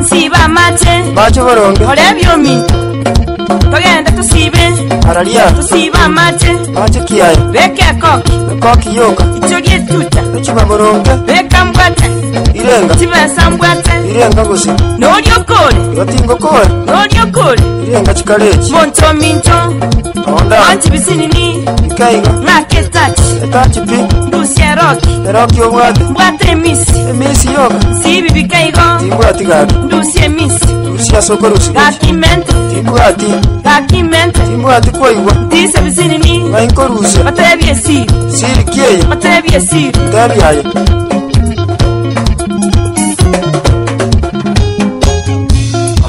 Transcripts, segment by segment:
Siba mate bacho baronge olebyo mi togenda tusibe aralia tusiba mate bacho kiyaye beke koki yoka icho gyetuta chiba baronge beka mbwate irenga tibesa mbwate irenga gusi n'olyokole yotingo kole n'olyokole irenga chikalechi monto minto onda anti bisinini ikaiga ng'aketachi etachi pi ndusia eroki obwate mbwate emisi yoka sibi bikaigo timbwati gaki ndusia emisi rusia soko rusi gakimente timbwati koigwa tise bisinini ngainko rusia batebye siri kieye batebye siri tabyaye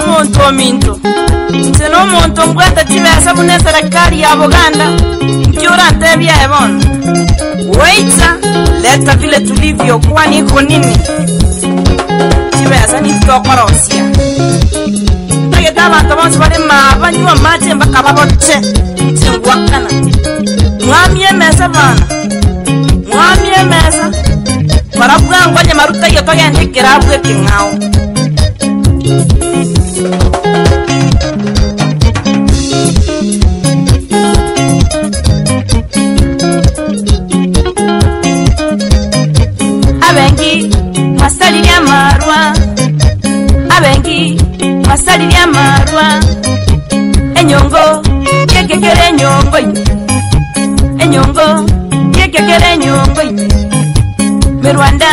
omuntu ominto nze n'omuntu mbwate tibesa bune serikali ya Buganda nkyura ntebyaye bono weita leta vile tulivyo kuwa niko nini tibesa nitokorosia tageta abantu bonse balema banywa mate mpaka babote tingwakana mwami emesa bana mwami emesa barabwangwanye maruta iyo togendekera abwe kingao abengi marwa enyongo yekekere enyongo merwanda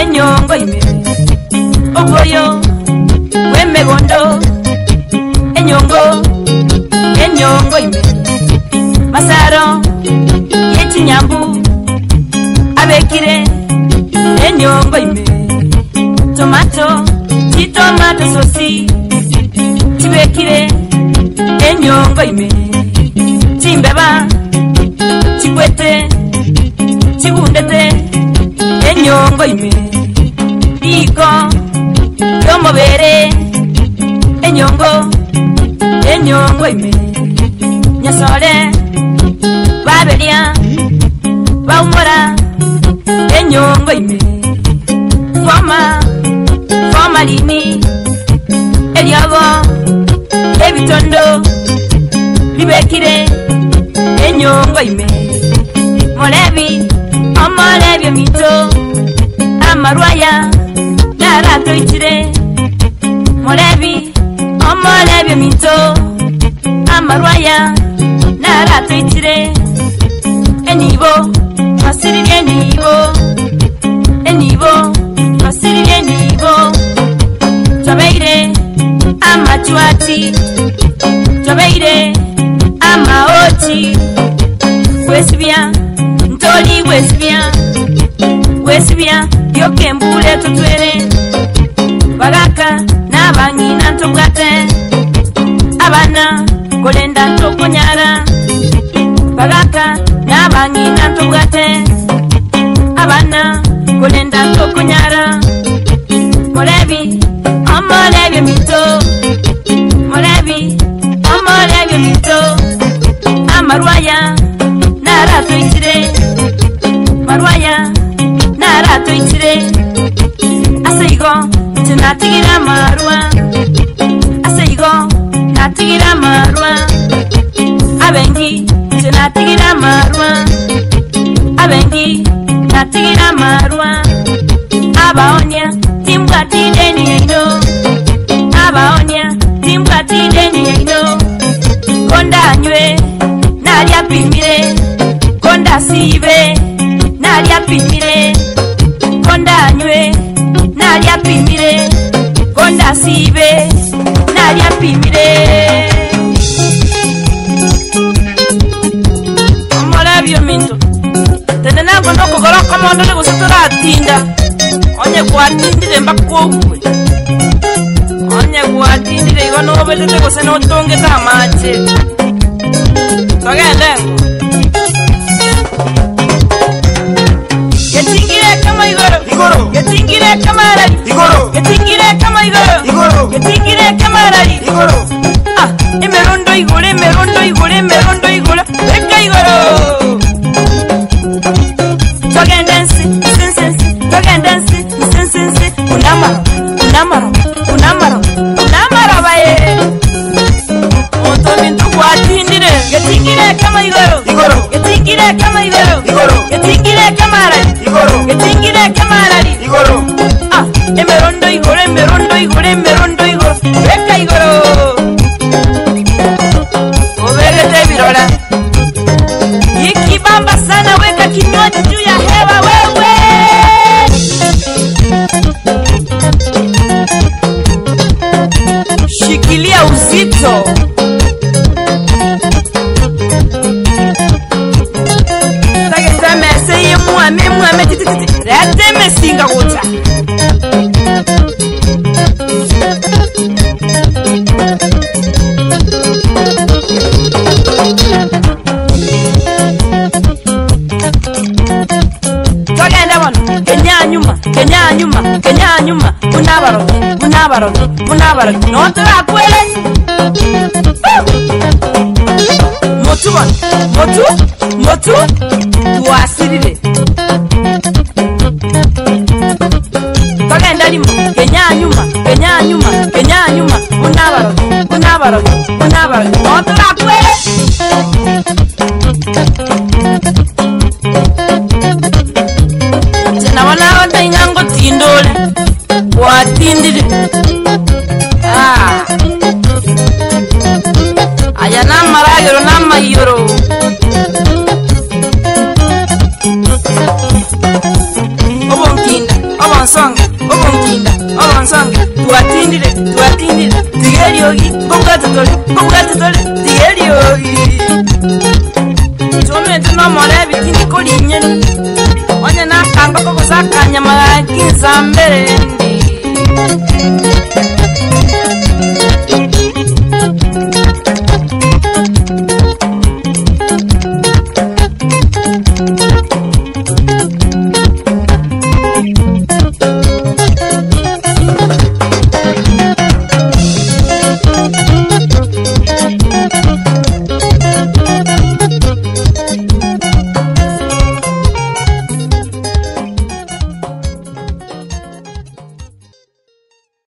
enyongo ogoyo wemegondo enyongo masaro yechinyambu abekire enyongo tomato sosi tibekire enyongo timbeba chikwete chibundete enyongo iko yomobere enyongo nyasole babelia baumora enyongo foma lini eliabo ebitondo libekire enyongo molebi mito amarwaya narato ichire molebi mito amarwaya narato ichire enibo masiri enibo twabeire amachuati twabeire amaoti wesibia ntoli wesibia yokembule tutwere bagaka nabangina ntobwate abana kolenda ntokonyara bagaka nabangina ntobwate abana kolenda ntokonyara molebi mito amarwaya narato ichire aseigo tinatigira marwa abengi tinatigira marwa abaonia timbwatideni yaino kondanywe nalyapimire kondasibe nalyapimire kondanywe nalyapimire kondasibe nalyapimire omolabyo minto tene nango nokugora komondo negusitura atinda onye gwatindire mbakogwe onye gwatindire igo nobelete gose notongeta amache togende Getingire kamarari. Igoro. Getingire kama igoro. Igoro. Getingire kamarari. Igoro. Ah, emerondo igore, emerondo igore, emerondo igore. Eka igoro. Togendensi, sensensi, togendensi, sensensi. Unamaro, unamaro, unamaro, unamaro baye. Otomintu kwatindire. Getingire kama igoro. Igoro. Getingire kama igoro. Igoro. Getingire kamarari. Igoro. Getingire kamarari. Igoro. Ah, emerondo igore, emerondo igore, emerondo igore. Eka igoro. Obegete birora. Ikibamba sana, weka kinywaji juu ya hewa wewe. Shikilia uzito. Tagenda mese muame tititi. Rete mesinga wuta. Tagenda bano. Kenya nyuma. Unabaro. Notra kwele. Motu. Tuasirire. Tagenda limo. Kenya nyuma. Unabaro. Notra kwele. Nabona inyango tindole watindire. Aya namayoro obonkinda obonsonga tuatindire tigeriogi bobwatotole tigeriogi tomente nomore bitini kolinyeni onye nakamba koko sakanya magaki zambere